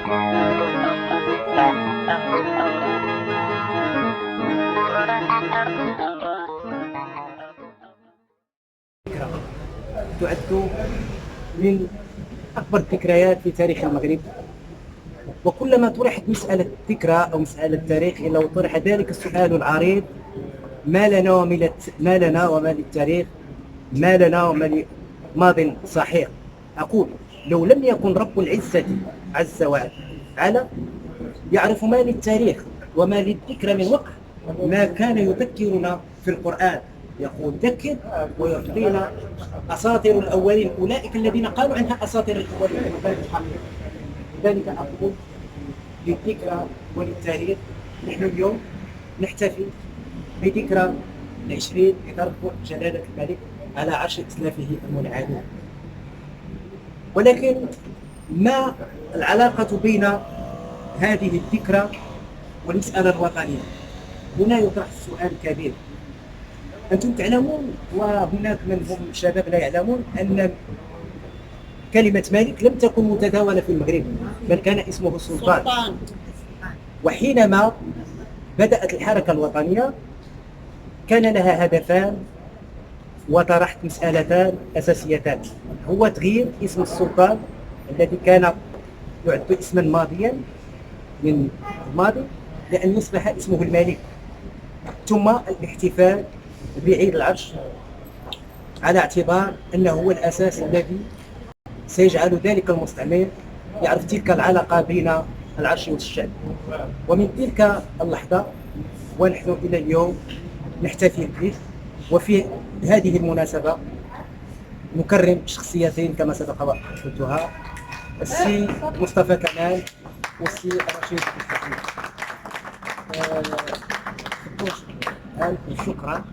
تعد من أكبر الذكريات في تاريخ المغرب، وكلما طرحت مسألة ذكرى أو مسألة تاريخ لو طرح ذلك السؤال العريض: ما لنا وما للتاريخ، ما لنا وما لماض صحيح. أقول: لو لم يكن رب العزة عز وجل يعرف ما للتاريخ وما للذكرى من وقع، ما كان يذكرنا في القرآن. يقول: ذكر ويعطينا أساطير الأولين، أولئك الذين قالوا عنها أساطير الأولين. لذلك أقول: للذكرى وللتاريخ. نحن اليوم نحتفل بذكرى 20 لترفع جلالة الملك على عرش إسلافه المنعدم. ولكن ما العلاقة بين هذه الذكرى والمسألة الوطنية؟ هنا يطرح السؤال الكبير. أنتم تعلمون وهناك من هم شباب لا يعلمون أن كلمة ملك لم تكن متداولة في المغرب، بل كان اسمه سلطان. وحينما بدأت الحركة الوطنية كان لها هدفان، وطرحت مسألتان أساسيتان: هو تغيير اسم السلطان الذي كان يعد اسما ماضيا من الماضي لأن يصبح اسمه الملك، ثم الاحتفال بعيد العرش على اعتبار أنه هو الأساس الذي سيجعل ذلك المستعمر يعرف تلك العلاقة بين العرش والشعب. ومن تلك اللحظة ونحن إلى اليوم نحتفل به. وفي هذه المناسبة نكرم شخصيتين كما سبق وقلتها: السي مصطفى كمال والسي رشيد الحكيم. شكرا.